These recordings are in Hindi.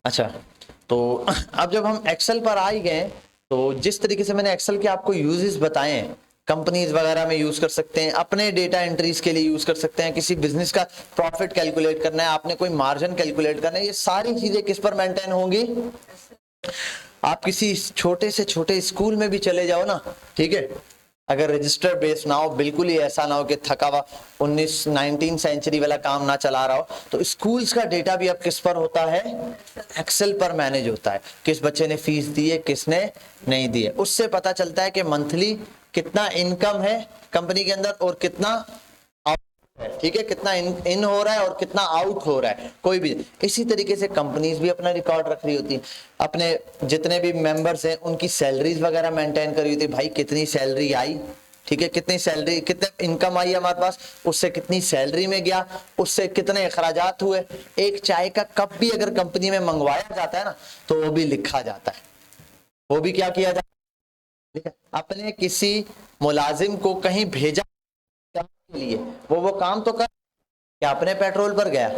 अच्छा, तो अब जब हम एक्सेल पर आ ही गए, तो जिस तरीके से मैंने एक्सेल के आपको यूजेस बताए हैं, कंपनीज वगैरह में यूज कर सकते हैं, अपने डेटा एंट्रीज के लिए यूज कर सकते हैं, किसी बिजनेस का प्रॉफिट कैलकुलेट करना है, आपने कोई मार्जिन कैलकुलेट करना है, ये सारी चीजें किस पर मेंटेन होंगी? आप किसी छोटे से छोटे स्कूल में भी चले जाओ ना, ठीक है, अगर रजिस्टर बेस ना हो, बिल्कुल ही ऐसा ना हो कि थका हुआ 19 सेंचुरी वाला काम ना चला रहा हो, तो स्कूल्स का डेटा भी अब किस पर होता है? एक्सेल पर मैनेज होता है। किस बच्चे ने फीस दी है, किसने नहीं दी है, उससे पता चलता है कि मंथली कितना इनकम है कंपनी के अंदर और कितना, ठीक है, कितना इन हो रहा है और कितना आउट हो रहा है कोई भी। इसी तरीके से कंपनीज भी अपना रिकॉर्ड रख रही होती है, अपने जितने भी मेंबर्स हैं उनकी सैलरीज वगैरह मेंटेन कर रही होती है, भाई कितनी सैलरी आई, ठीक है, कितनी सैलरी, कितने इनकम आई हमारे पास, उससे कितनी सैलरी में गया, उससे कितने अखराजात हुए। एक चाय का कप भी अगर कंपनी में मंगवाया जाता है ना, तो वो भी लिखा जाता है, वो भी क्या किया जाता है, अपने किसी मुलाजिम को कहीं भेजा के लिए, वो काम तो कर, क्या अपने पेट्रोल पर गया,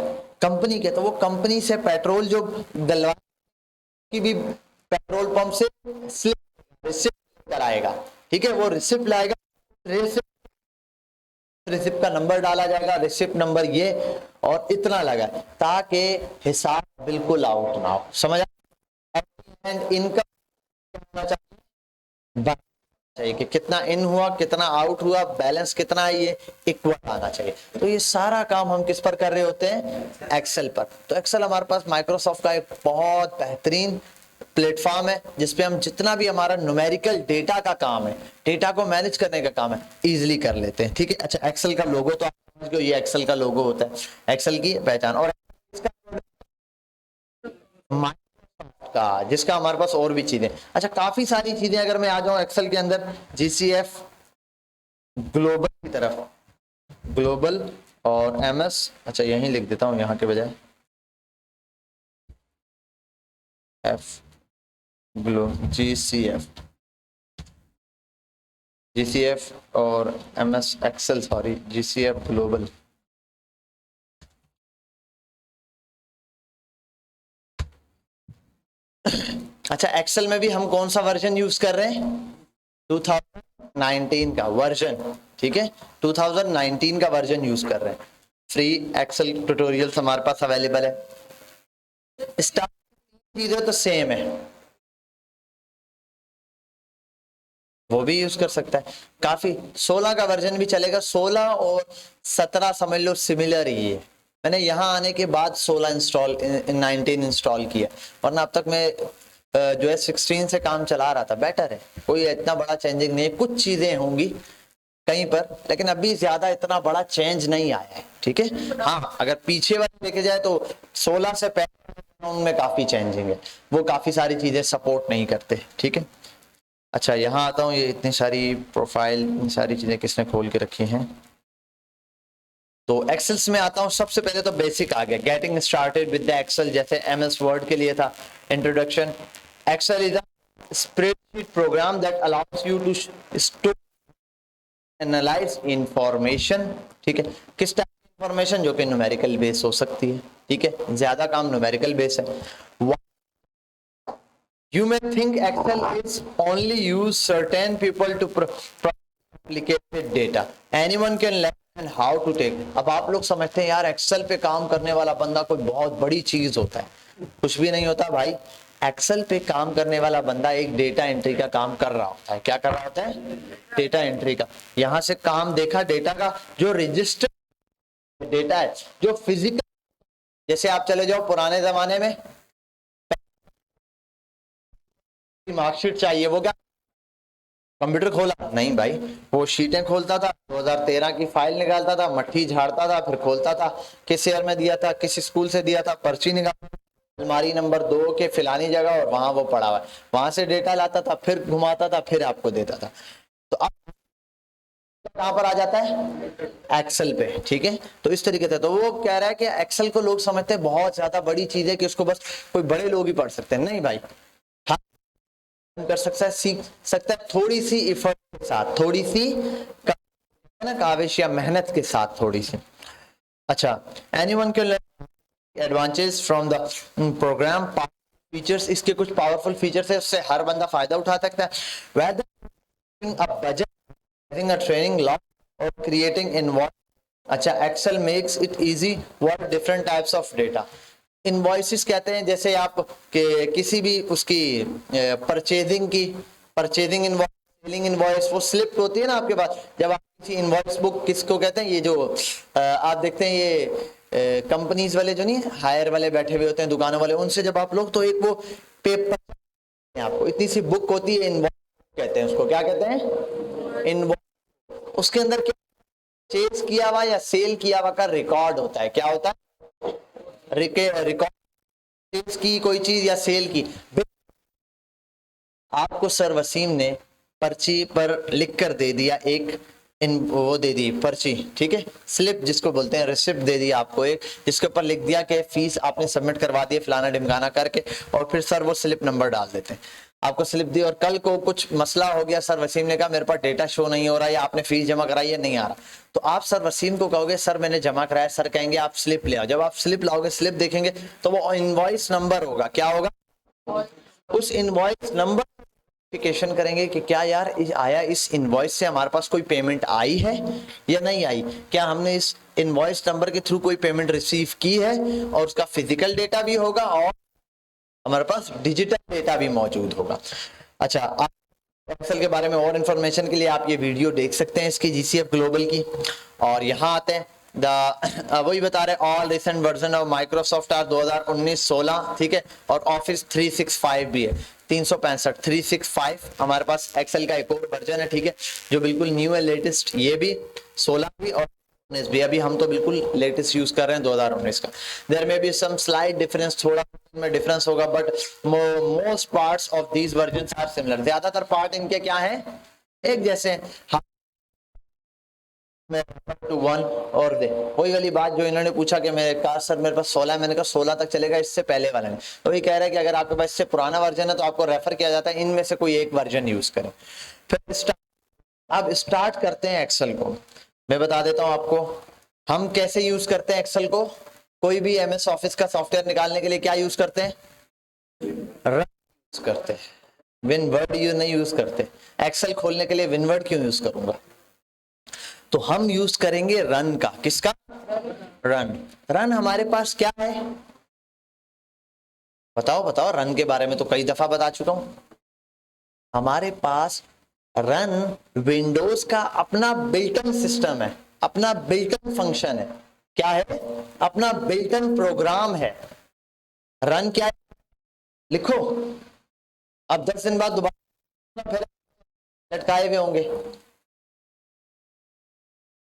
कंपनी के, तो वो कंपनी से पेट्रोल जो डलवा की भी पेट्रोल पंप से रिसिप्ट कराएगा, ठीक है, वो रिसिप्ट लाएगा, रिसिप्ट का नंबर डाला जाएगा, रिसिप्ट नंबर ये और इतना लगा, ताकि हिसाब बिल्कुल आउट ना हो, समझ? इनकम चाहिए कि कितना इन हुआ, कितना आउट हुआ, बैलेंस कितना है, ये इक्वल आना चाहिए। तो ये सारा काम हम किस पर कर रहे होते हैं? एक्सेल पर। तो एक्सेल हमारे पास माइक्रोसॉफ्ट का एक बहुत बेहतरीन प्लेटफॉर्म है, जिसपे हम जितना भी हमारा न्यूमेरिकल डेटा का काम है, डेटा को मैनेज करने का काम है, इजीली कर लेते हैं, ठीक है। अच्छा, एक्सेल का लोगो तो आप समझ गए, ये एक्सेल का लोगो होता है, एक्सेल की पहचान। और का जिसका हमारे पास और भी चीजें, अच्छा काफी सारी चीजें, अगर मैं आ जाऊं एक्सेल के अंदर, जीसीएफ ग्लोबल की तरफ, ग्लोबल और एमएस, अच्छा यहीं लिख देता हूं यहाँ के बजाय, एफ ग्लो जीसीएफ, जीसीएफ और MS Excel, sorry GCF global. अच्छा, एक्सेल में भी हम कौन सा वर्जन यूज कर रहे हैं? 2019 का वर्जन, ठीक है, 2019 का वर्जन यूज कर रहे हैं। फ्री एक्सेल ट्यूटोरियल्स हमारे पास अवेलेबल है। स्टार्ट चीजें तो सेम है, वो भी यूज कर सकता है। काफी 16 का वर्जन भी चलेगा, 16 और 17 समझ लो सिमिलर ही है। मैंने यहाँ आने के बाद 16 इंस्टॉल 19 इंस्टॉल किया, वरना अब तक मैं जो है 16 से काम चला रहा था। बेटर है, कोई इतना बड़ा चेंजिंग नहीं है, कुछ चीजें होंगी कहीं पर, लेकिन अभी ज्यादा इतना बड़ा चेंज नहीं आया है, ठीक है। हाँ, अगर पीछे वाले देखे जाए तो 16 से पहले उनमें काफी चेंजिंग है, वो काफी सारी चीजें सपोर्ट नहीं करते, ठीक है। अच्छा, यहाँ आता हूँ, ये इतनी सारी प्रोफाइल, इतनी सारी चीजें किसने खोल के रखी हैं। तो एक्सेल्स में आता हूँ, सबसे पहले तो बेसिक आ गया, getting started with the Excel, जैसे एमएस वर्ड के लिए था introduction. Excel is a spreadsheet program that allows you to store analyse information, ठीक है, किस टाइप की इंफॉर्मेशन, जो कि न्यूमेरिकल बेस हो सकती है, ठीक है, ज्यादा काम न्यूमेरिकल बेस है। You may think Excel is only use certain people to complicated data. Anyone can learn how to take. अब आप लोग समझते हैं यार एक्सेल पे काम करने वाला बंदा कोई बहुत बड़ी चीज होता है, कुछ भी नहीं होता भाई। एक्सेल पे काम करने वाला बंदा एक डेटा एंट्री का काम कर रहा होता है। क्या कर रहा होता है? डेटा एंट्री का। यहां से काम देखा डेटा का, जो रजिस्टर डेटा है, जो फिजिकल, जैसे आप चले जाओ पुराने जमाने में मार्कशीट चाहिए, वो क्या कंप्यूटर खोला? नहीं भाई, वो शीटें खोलता था, 2013 की फाइल निकालता था, मट्टी झाड़ता था, फिर खोलता था, किस ईयर में दिया था, किस स्कूल से दिया था, पर्ची निकाल, अलमारी नंबर 2 के फिलानी जगह, और वहां वो पड़ा हुआ है, वहां से डेटा लाता था, फिर घुमाता था, फिर आपको देता था। तो अब कहां पर आ जाता है? एक्सेल पे, ठीक है। तो इस तरीके से तो वो कह रहा है कि एक्सेल को लोग समझते हैं बहुत ज्यादा बड़ी चीज है, कि उसको बस कोई बड़े लोग ही पढ़ सकते हैं। नहीं भाई, कर सकता है, सीख सकता है, थोड़ी सी इफर्ट के साथ, थोड़ी सी काविश या मेहनत के साथ, थोड़ी सी। अच्छा, anyone can learn advantage from the program features, इसके कुछ पावरफुल फीचर्स है, उससे हर बंदा फायदा उठा सकता है। Whether a budget, having a training lot or creating invoice। अच्छा, Excel makes it easy what different types of data. Invoices कहते हैं जैसे आप के किसी भी उसकी परचेजिंग इनवॉइस, सेलिंग इनवॉइस, वो स्लिप होती है ना आपके पास, जब आप किसी इनवॉइस बुक, किसको कहते हैं, ये जो आप देखते हैं ये कंपनीज वाले जो नहीं हायर वाले बैठे हुए होते हैं, दुकानों वाले, उनसे जब आप लोग, तो एक वो पेपर आपको इतनी सी बुक होती है, इनवॉइस कहते हैं उसको, क्या कहते हैं, इनवॉइस। उसके अंदर क्या परचेज किया हुआ या सेल किया हुआ का रिकॉर्ड होता है। क्या होता है, रिकॉर्ड की कोई चीज या सेल की। आपको सर वसीम ने पर्ची पर लिख कर दे दिया एक वो दे दी पर्ची, ठीक है, स्लिप जिसको बोलते हैं, रिसिप्ट दे दिया आपको एक, जिसके ऊपर लिख दिया कि फीस आपने सबमिट करवा दी फलाना ढिमकाना करके, और फिर सर वो स्लिप नंबर डाल देते हैं। आपको स्लिप दी और कल को कुछ मसला हो गया, सर वसीम ने कहा मेरे पास डेटा शो नहीं हो रहा, या आपने फीस जमा कराई है नहीं आ रहा, तो आप सर वसीम को कहोगे सर मैंने जमा कराया, सर कहेंगे आप स्लिप ले आओ। जब आप स्लिप लाओगे, स्लिप देखेंगे तो वो इनवॉइस नंबर होगा। क्या होगा, उस इनवॉइस नंबर करेंगे कि क्या यार आया इस इनवॉइस से हमारे पास कोई पेमेंट आई है या नहीं आई, क्या हमने इस इनवॉइस नंबर के थ्रू कोई पेमेंट रिसीव की है, और उसका फिजिकल डेटा भी होगा और हमारे पास डिजिटल डेटा भी मौजूद होगा। अच्छा, आप एक्सेल के बारे में और इंफॉर्मेशन के लिए आप ये वीडियो देख सकते हैं इसकी, जीसीएफ ग्लोबल की। और यहाँ आते हैं वही बता रहे all recent version of Microsoft are 2019-16, ठीक है, और ऑफिस 365 भी है, 365 365 हमारे पास एक्सेल का एक और वर्जन है, ठीक है, जो बिल्कुल न्यू है, लेटेस्ट, ये भी 16 भी और 19 भी। अभी हम तो बिल्कुल लेटेस्ट यूज कर रहे हैं 2019 का। देयर में बी सम स्लाइट डिफरेंस, थोड़ा में डिफरेंस होगा, but most parts of these versions are similar. ज्यादातर पार्ट इनके क्या है, एक जैसे टू वन। और दे वही वाली बात जो इन्होंने पूछा कि मेरे कहा सर मेरे पास 16 है, मैंने कहा 16 तक चलेगा, इससे पहले वाले ने तो वही कह रहा है कि अगर आपके पास इससे पुराना वर्जन है तो आपको रेफर किया जाता है इनमें से कोई एक वर्जन यूज करें। फिर अब स्टार्ट करते हैं एक्सेल को। मैं बता देता हूं आपको हम कैसे यूज करते हैं एक्सेल को। कोई भी एमएस ऑफिस का सॉफ्टवेयर निकालने के लिए क्या यूज करते हैं, रन यूज करते हैं, विनवर्ड यूज नहीं यूज करते। एक्सेल खोलने के लिए विनवर्ड क्यों यूज करूंगा, तो हम यूज करेंगे रन का। किसका, रन। रन हमारे पास क्या है, बताओ बताओ, रन के बारे में तो कई दफा बता चुका हूं। हमारे पास रन विंडोज का अपना बिल्टन सिस्टम है, अपना बिल्टन फंक्शन है। क्या है, अपना बिल्टन प्रोग्राम है। रन क्या है, लिखो, अब 10 दिन बाद दोबारा फिर लटकाए हुए होंगे।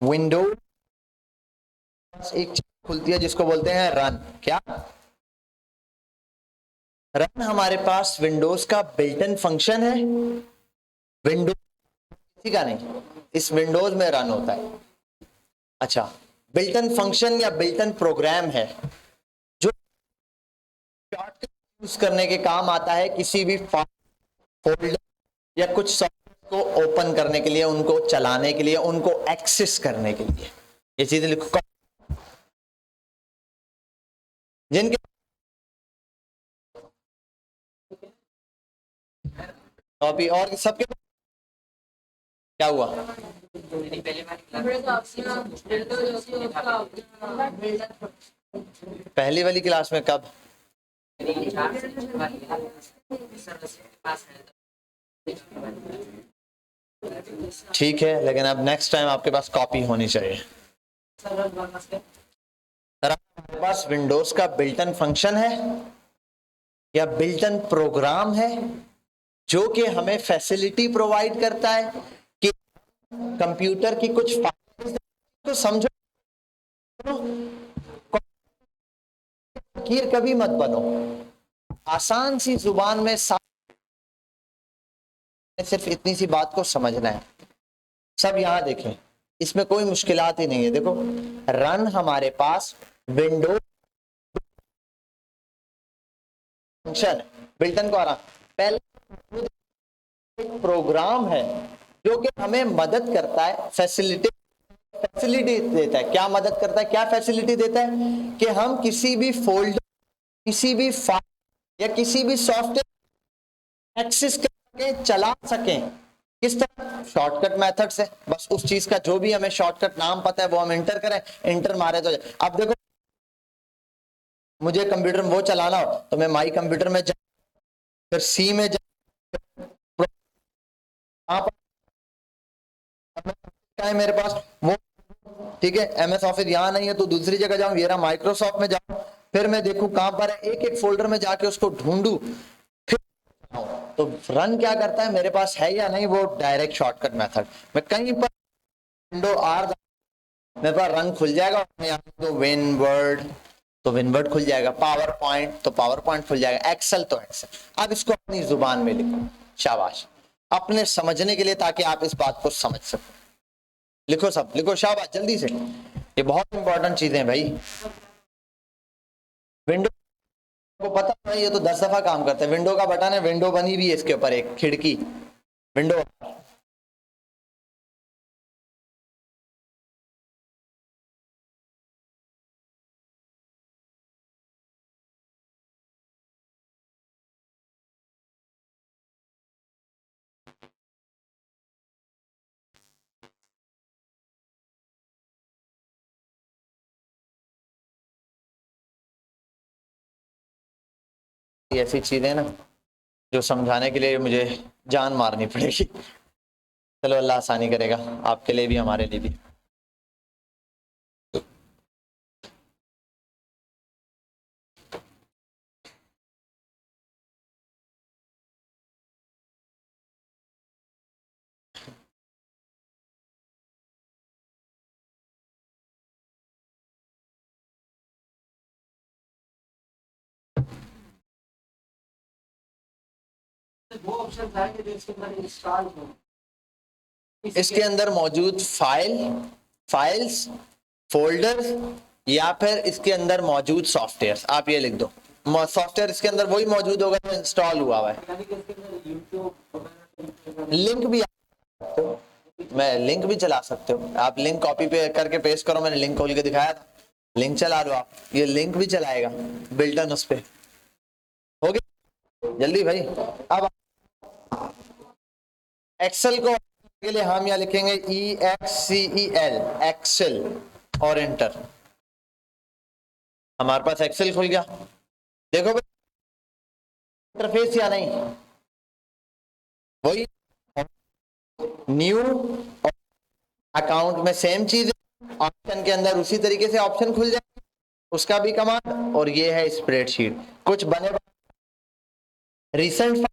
विंडोज एक चीज खुलती है जिसको बोलते हैं रन। क्या, रन हमारे पास विंडोज का बिल्टन फंक्शन है। विंडोज किसी का नहीं, इस विंडोज में रन होता है। अच्छा, बिल्टन फंक्शन या बिल्टन प्रोग्राम है जो शॉर्टकट यूज करने के काम आता है, किसी भी फोल्डर या कुछ सॉफ्टवेयर को ओपन करने के लिए, उनको चलाने के लिए, उनको एक्सेस करने के लिए। ये चीजें लिखो, जिनके कॉपी और सबके क्या हुआ, पहली वाली क्लास में कब, ठीक है, लेकिन अब नेक्स्ट टाइम आपके पास कॉपी होनी चाहिए। सर आपके पास विंडोज का बिल्टन फंक्शन है या बिल्टन प्रोग्राम है जो कि हमें फैसिलिटी प्रोवाइड करता है कि कंप्यूटर की कुछ तो समझो, फकीर कभी मत बनो, आसान सी जुबान में सिर्फ इतनी सी बात को समझना है। सब यहां देखें, इसमें कोई मुश्किलात ही नहीं है। देखो, रन हमारे पास विंडोज फंक्शन बिल्टन को आ रहा, पहले प्रोग्राम है जो कि हमें मदद करता है, फैसिलिटी फैसिलिटी देता है, क्या मदद करता है, क्या फैसिलिटी देता है कि हम किसी भी फोल्डर, किसी भी फाइल या किसी भी सॉफ्टवेयर एक्सेस करके चला सकें। किस तरह? शॉर्टकट मेथड से। बस उस चीज का जो भी हमें शॉर्टकट नाम पता है वो हम एंटर करें, एंटर मारे तो अब देखो मुझे कंप्यूटर में वो चलाना हो तो मैं माई कंप्यूटर में फिर सी में है मेरे पास वो, ठीक है। एमएस ऑफिस यहाँ नहीं है तो दूसरी जगह जाऊं, ये रहा माइक्रोसॉफ्ट में जाऊं, फिर मैं देखूं कहां पर है, एक एक फोल्डर में जाके उसको ढूंढूं, फिर तो रन क्या करता है मेरे पास है या नहीं, वो डायरेक्ट शॉर्टकट मेथड। मैं कहीं पर विंडो आर मेरे पास रन खुल जाएगा, तो विन वर्ड तो विनवर्ड खुल जाएगा, पावर पॉइंट तो पावर पॉइंट खुल जाएगा, एक्सेल तो एक्सेल। अब इसको अपनी जुबान में लिखो, शाबाश, अपने समझने के लिए, ताकि आप इस बात को समझ सको। लिखो, सब लिखो, शाबाश, जल्दी से। ये बहुत इंपॉर्टेंट चीजें भाई। विंडो को पता है, ये तो 10 दफा काम करता है। विंडो का बटन है, विंडो बनी हुई है इसके ऊपर एक खिड़की, विंडो। ऐसी चीजें ना जो समझाने के लिए मुझे जान मारनी पड़ेगी। चलो, अल्लाह आसानी करेगा आपके लिए भी, हमारे लिए भी। वो ऑप्शन था कि इसके अंदर इंस्टॉल हो, इसके अंदर मौजूद फाइल्स, फोल्डर्स, या फिर इसके अंदर मौजूद सॉफ्टवेयर, आप ये लिख दो। सॉफ्टवेयर इसके अंदर वही मौजूद होगा जो इंस्टॉल हुआ हुआ है। यानी कि इसके अंदर यूट्यूब लिंक भी मैं लिंक भी चला सकते हो आप, लिंक कॉपी पे करके पेस्ट करो, मैंने लिंक खोल के दिखाया था, लिंक चला लो आप, ये लिंक भी चलाएगा बिल्टन उस पे। हो गया जल्दी भाई। अब एक्सेल को के लिए हम यहाँ लिखेंगे EXCEL, एक्सेल, और एंटर। हमारे पास एक्सेल खुल गया। देखो इंटरफेस या नहीं, वही न्यू अकाउंट में सेम चीज, ऑप्शन के अंदर उसी तरीके से ऑप्शन खुल जाए, उसका भी कमांड। और ये है स्प्रेडशीट, कुछ बने रिसेंट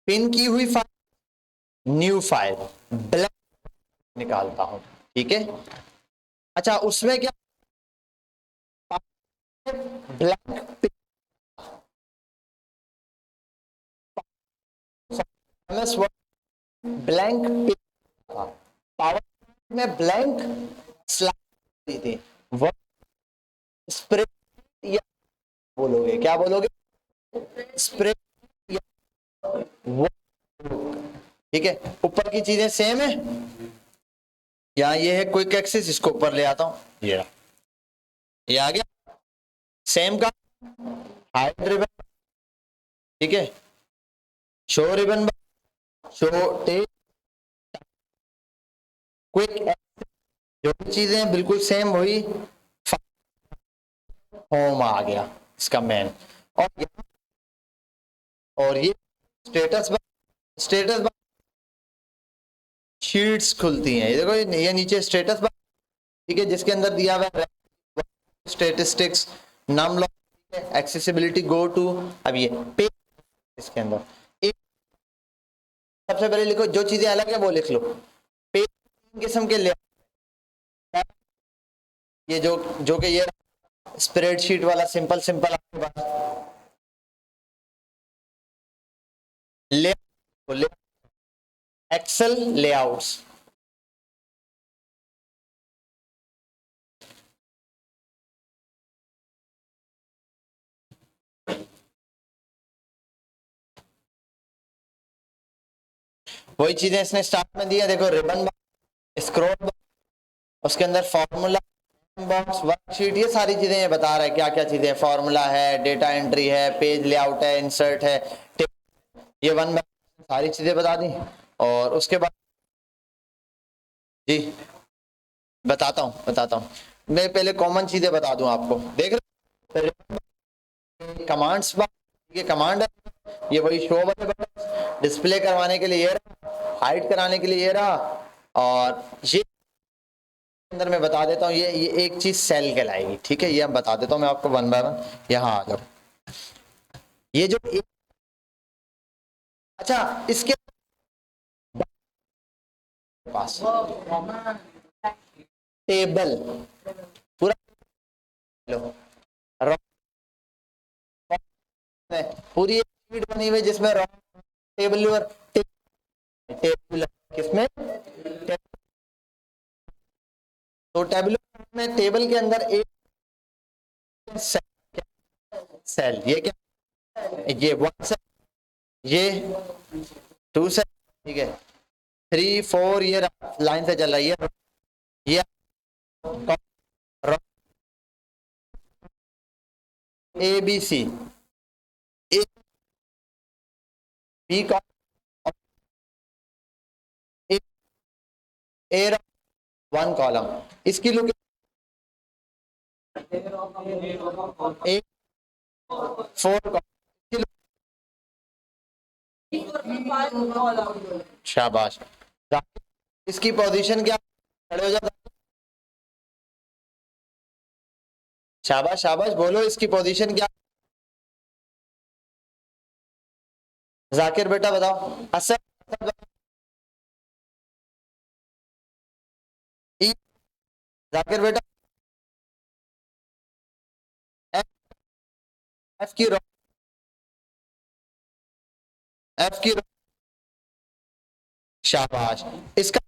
पिन की हुई फाइल, न्यू फाइल, ब्लैंक निकालता हूं, ठीक है। अच्छा, उसमें क्या ब्लैंक ब्लैंक पावर में ब्लैंक स्लाइड दी थी, वो स्प्रे या बोलोगे, क्या बोलोगे, स्प्रे या वो, ठीक है। ऊपर की चीजें सेम है, यहाँ ये है क्विक एक्सेस, इसको ऊपर ले आता हूं, ये आ गया सेम का हाइड रिबन, ठीक है, show ribbon, show tape, quick, जो भी चीजें बिल्कुल सेम वही। होम आ गया इसका मेन, और ये स्टेटस स्टेटस शीट्स खुलती हैं, ये देखो, ये नीचे स्टेटस, ठीक है, जिसके अंदर दिया हुआ है statistics, num lock, accessibility, go to. अब ये पेज, इसके अंदर एक सबसे पहले लिखो, जो चीजें अलग है वो लिख लो। पेज तीन किस्म के ले, ये जो कि ये स्प्रेडशीट वाला सिंपल आपके पास ले एक्सेल लेआउट्स, वही चीजें इसने स्टार्ट में दी है, देखो, रिबन, स्क्रॉल, उसके अंदर फॉर्मूला बॉक्स, वर्कशीट, ये सारी चीजें ये बता रहा है क्या क्या चीजें, फॉर्मूला है, डेटा एंट्री है, पेज लेआउट है, इंसर्ट है, ये वन सारी चीजें बता दी। और उसके बाद जी बताता हूँ मैं पहले कॉमन चीजें बता दूं आपको। देख रहे कमांड्स, ये कमांड है, ये वही शो वाले बटन, डिस्प्ले करवाने के लिए ये रहा, हाइड कराने के लिए ये रहा, और ये अंदर मैं बता देता हूँ ये एक चीज सेल कहलाएगी, ठीक है, ये हम बता देता हूँ मैं आपको वन बाय वन। यहाँ आ जाओ, ये जो अच्छा इसके पास टेबल पूरा लो, पूरी एक शीट बनी हुई जिसमें टेबल और टेबल किसमें, तो टेबल में, टेबल के अंदर एक सेल, ये क्या, ये वन सेल, ये टू सेल, ठीक है, 3 4 ये लाइन से चल रही है, ये A B C, A B का ए वन कॉलम, इसकी लोकेशन ए 4 शाबाश, इसकी पोजीशन क्या, खड़े हो जाओ, शाबाश शाबाश, बोलो इसकी पोजीशन क्या, जाकिर बेटा बताओ, असर, जाकिर बेटा, एफ की रो, एफ की रो, शाबाश, इसका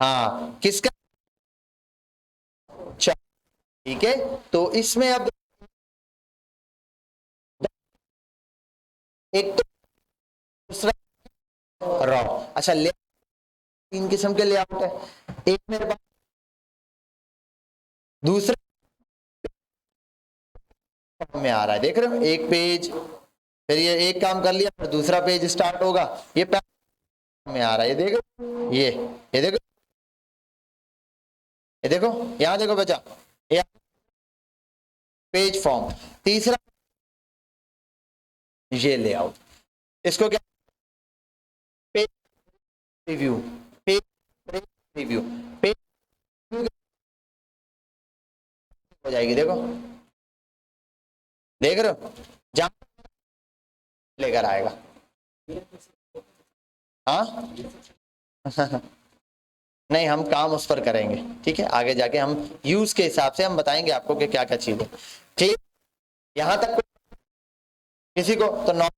हाँ किसका, ठीक है, तो इसमें अब एक तो दूसरा रॉ, अच्छा ले, तीन किस्म के लेआउट है, एक मेरे पास, दूसरे में आ रहा है, देख रहे हो, एक पेज, फिर ये एक काम कर लिया, फिर दूसरा पेज स्टार्ट होगा, ये में आ रहा है, ये देखो, ये देखो, ये देखो, यहां देखो बच्चा, ये पेज फॉर्म, तीसरा ये लेआउट, इसको क्या, page review, page review, page हो जाएगी, देखो, देख रहे हो, जहां लेकर आएगा, हाँ नहीं हम काम उस पर करेंगे, ठीक है, आगे जाके हम यूज के हिसाब से हम बताएंगे आपको कि क्या क्या चीज है, ठीक, यहां तक किसी को तो नॉट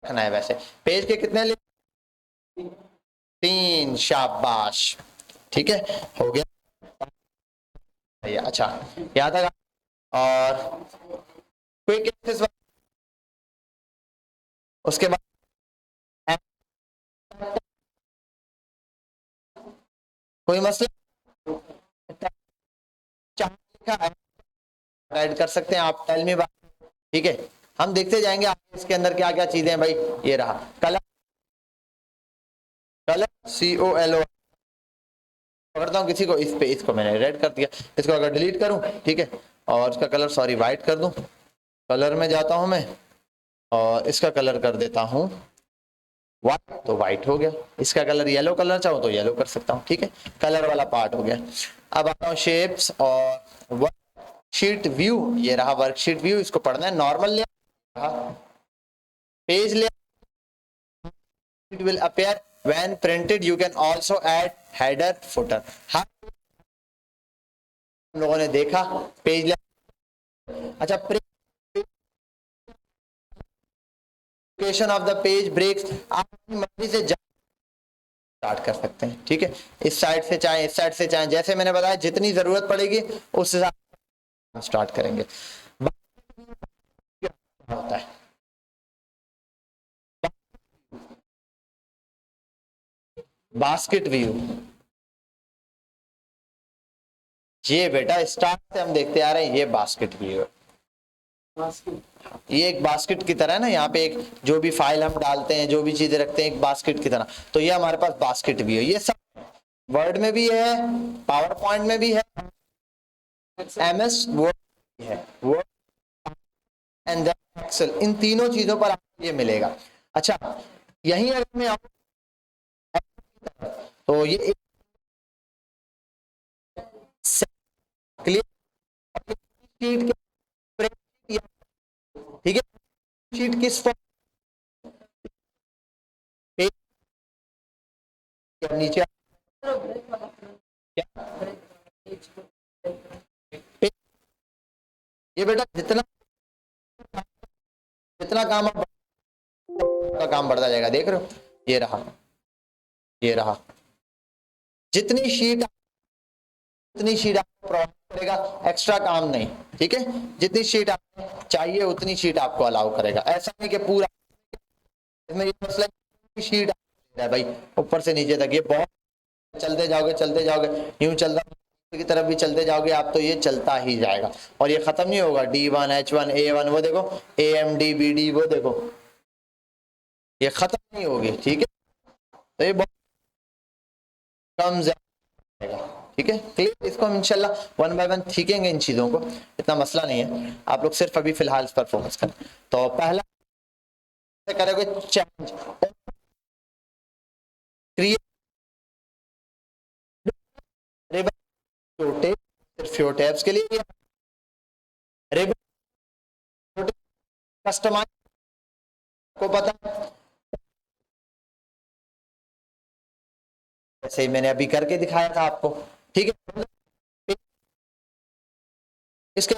रखना है, वैसे पेज के कितने ले, 3, शाबाश, ठीक है, हो गया, अच्छा यहाँ तक, और क्विक एक्सेस, उसके बाद कोई मसला, ऐड कर सकते हैं आप, टेल मी बात, ठीक है, हम देखते जाएंगे आप इसके अंदर क्या क्या चीजें हैं भाई, ये रहा कलर, कलर COLO, पकड़ता हूँ किसी को, इस पे, इसको मैंने रेड कर दिया, इसको अगर डिलीट करूं, ठीक है, और इसका कलर सॉरी व्हाइट कर दूं, कलर में जाता हूं मैं, और इसका कलर कर देता हूं व्हाइट, तो व्हाइट हो गया, इसका कलर येलो कलर चाहूँ तो येलो कर सकता हूँ, ठीक है, कलर वाला पार्ट हो गया। अब आता हूँ शेप्स और वर्कशीट व्यू, ये रहा वर्कशीट व्यू, इसको पढ़ना है, नॉर्मल ले पेज ले, it will appear when printed, you can also add header footer, हम लोगों ने देखा पेज ले, अच्छा location of the page breaks, आप अपनी मर्जी से स्टार्ट कर सकते हैं, ठीक है, इस साइड से चाहे इस साइड से चाहे, जैसे मैंने बताया जितनी जरूरत पड़ेगी उस हिसाब से स्टार्ट करेंगे, होता है बास्केट व्यू, ये बेटा स्टार्ट से हम देखते आ रहे हैं, ये बास्केट व्यू है। ये एक बास्केट की तरह है ना, यहाँ पे एक जो भी फाइल हम डालते हैं, जो भी चीजें रखते हैं एक बास्केट की तरह, तो ये हमारे पास बास्केट व्यू है। ये सब वर्ड में भी है, पावर पॉइंट में भी है, एमएस वर्ड है, वर्ड एंड एक्सेल, इन तीनों चीजों पर आपको ये मिलेगा। अच्छा, यही अगर मैं आऊं तो ये क्लियर शीट के, ठीक है, शीट किस पेज नीचे क्या, ये बेटा जितना जितना काम आप का काम बढ़ता जाएगा, देख रहे हो, ये रहा, ये रहा, जितनी शीट आपको प्रोवाइड करेगा, एक्स्ट्रा काम नहीं, ठीक है, जितनी शीट आपको चाहिए उतनी शीट आपको अलाउ करेगा। ऐसा नहीं कि पूरा इसमें ये मसला शीट है भाई ऊपर से नीचे तक, ये बहुत चलते जाओगे यूं चलता की तरफ भी चलते जाओगे आप, तो ये चलता ही जाएगा और ये खत्म नहीं होगा। D1 H1 A1 वो देखो, AMD BD वो देखो, ये खत्म नहीं होगी, ठीक है, तो ये बहुत कम जाएगा, ठीक है, क्लियर। इसको हम इंशाल्लाह वन बाय वन सीखेंगे, इन चीजों को इतना मसला नहीं है, आप लोग सिर्फ अभी फिलहाल इस पर फोकस करें। तो पहला करोगे चेंज, क्रिएट फ्यू टैब्स के लिए, कस्टमाइज को पता, ऐसे ही मैंने अभी करके दिखाया था आपको, ठीक है। इसके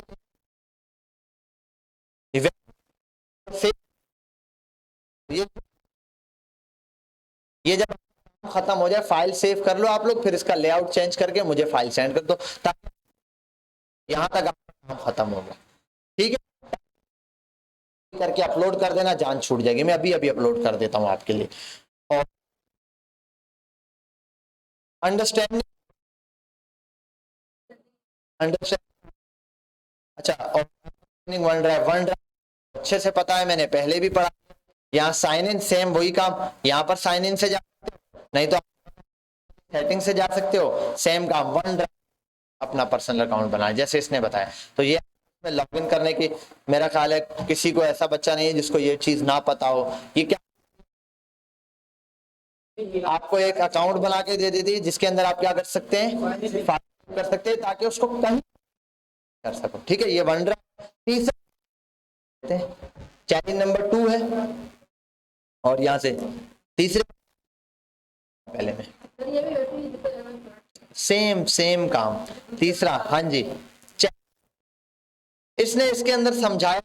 ये जब खत्म हो जाए, फाइल सेव कर लो आप लोग, फिर इसका लेआउट चेंज करके मुझे फाइल सेंड कर दो, ताकि यहां तक आपका काम खत्म हो गया, ठीक है, करके अपलोड कर देना, जान छूट जाएगी। मैं अभी अपलोड कर देता हूं आपके लिए। और अंडरस्टैंडिंग अच्छा, और वन ड्राइव अच्छे से पता है, मैंने पहले भी पढ़ा। यहाँ साइन इन सेम वही काम, यहाँ पर साइन इन से जा सकते हो, नहीं तो सेटिंग से जा सकते हो, सेम काम, वन ड्राइव अपना पर्सनल अकाउंट बनाए जैसे इसने बताया। तो ये लॉग इन करने की, मेरा ख्याल है किसी को ऐसा बच्चा नहीं है जिसको ये चीज ना पता हो। ये क्या आपको एक अकाउंट बना के दे देती है जिसके अंदर आप क्या कर सकते हैं, कर सकते हैं, ताकि उसको कहीं कर सको, ठीक है। ये वन ड्राइव तीसरा चैलेंज नंबर 2 है, और यहां से तीसरे पहले में सेम काम, तीसरा, हाँ जी, इसने इसके अंदर समझाया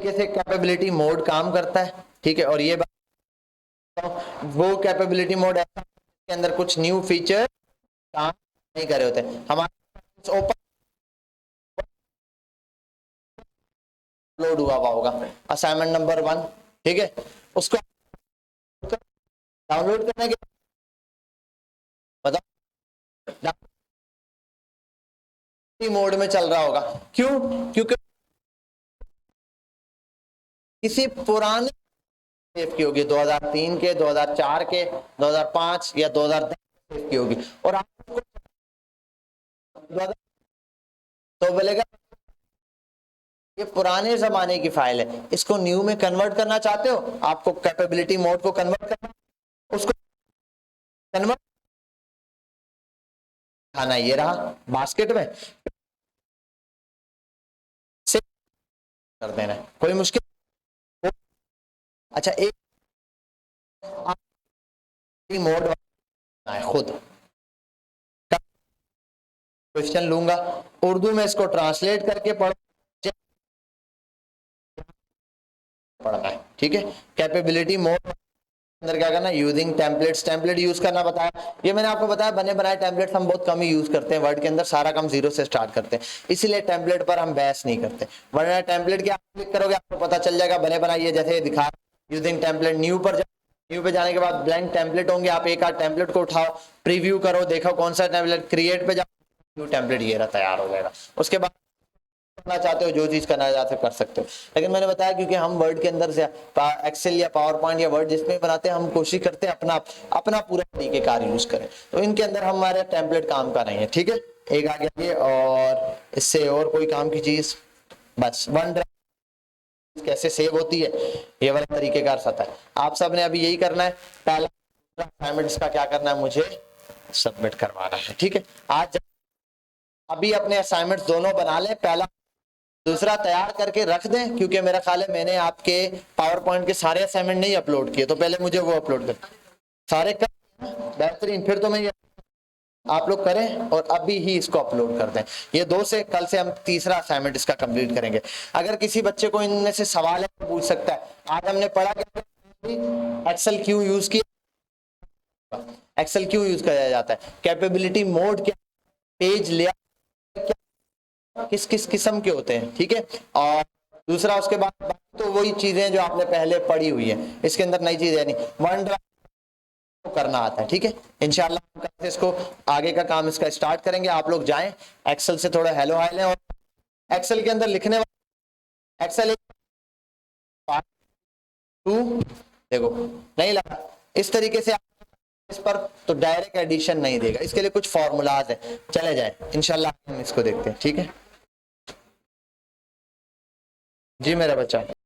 कैसे कैपेबिलिटी मोड काम करता है, ठीक है। और ये वो कैपेबिलिटी मोड ऐसा के अंदर कुछ न्यू फीचर काम नहीं कर रहे होते। हमारे ओपन लोड हुआ होगा असाइनमेंट नंबर 1, ठीक है, उसको डाउनलोड करने के बताओ मोड में चल रहा होगा, क्यों, क्योंकि किसी पुराने सेव की होगी, 2003 के, 2004 के, 2005 या 2010 सेव की होगी, और आपको तो बोलेगा ये पुराने जमाने की फाइल है, इसको न्यू में कन्वर्ट करना चाहते हो, आपको कैपेबिलिटी मोड को कन्वर्ट करना, उसको कन्वर्ट खाना, ये रहा बास्केट में से कर देना, कोई मुश्किल। अच्छा, एक मोड खुद क्वेश्चन लूंगा, उर्दू में इसको ट्रांसलेट करके पढ़ना है, ठीक है। कैपेबिलिटी मोड अंदर क्या करना, यूजिंग टेम्पलेट्स, टेम्पलेट यूज करना बताया। ये मैंने आपको बताया, बने बनाए टेम्पलेट्स हम बहुत कम ही यूज करते हैं वर्ड के अंदर, सारा काम जीरो से स्टार्ट करते हैं, इसीलिए टेम्पलेट पर हम बहस नहीं करते। वरना टेम्पलेट की आप क्लिक करोगे आपको पता चल जाएगा बने बनाए, जैसे दिखा यूजिंग टेम्पलेट न्यू पर मेन्यू पे जाने के बाद ब्लैंक टेम्पलेट होंगे, आप एक आध टेम्पलेट को उठाओ, प्रीव्यू करो, देखो कौन सा टेम्पलेट, क्रिएट पे जाओ, न्यू टेम्पलेट ये रहा तैयार हो जाएगा। उसके बाद करना चाहते हो, जो चीज करना चाहते हो कर सकते हो। लेकिन मैंने बताया क्योंकि हम वर्ड के अंदर से एक्सेल या पावर पॉइंट या वर्ड जिसमें बनाते हैं, हम कोशिश करते हैं अपना पूरा तरीकेकार यूज करें, तो इनके अंदर हमारे टेम्पलेट काम कर रहे हैं। ठीक है, एक आगे ये, और इससे और कोई काम की चीज, बस वन ड्राइव कैसे सेव होती है ये वाला तरीकेकार आता है। आप सब ने अभी यही करना है, पहला असाइनमेंट इसका क्या करना है, मुझे सबमिट करवाना है। ठीक है, आज अभी अपने असाइनमेंट्स दोनों बना लें, पहला दूसरा तैयार करके रख दें, क्योंकि मेरा ख्याल है मैंने आपके पावर पॉइंट के सारे असाइनमेंट नहीं अपलोड किए, तो पहले मुझे वो अपलोड कर सारे कर, बेहतरीन। फिर तो मैं ये आप लोग करें और अभी ही इसको अपलोड कर दें। ये 2 से कल से हम तीसरा असाइनमेंट इसका कंप्लीट करेंगे। अगर किसी बच्चे को इनमें से सवाल है तो पूछ सकता है। आज हमने पढ़ा कि एक्सेल क्यों यूज किया, एक्सेल क्यों यूज किया जाता है, कैपेबिलिटी मोड क्या, पेज लेआउट किस किस किस्म के होते हैं। ठीक है, और दूसरा उसके बाद तो वही चीजें जो आपने पहले पढ़ी हुई है, इसके अंदर नई चीजें नहीं, वन ड्राइव करना आता है। ठीक है, इंशाल्लाह हम कल से इसको आगे का काम इसका स्टार्ट करेंगे। आप लोग जाएं एक्सेल से थोड़ा हेलो हाय लें, और एक्सेल के अंदर लिखने वाले एक्सेल 2 देखो नहीं लगा इस तरीके से इस पर, तो डायरेक्ट एडिशन नहीं देगा, इसके लिए कुछ फॉर्मूलाज है, चले जाए इंशाल्लाह हम इसको देखते हैं। ठीक है जी मेरा बच्चा।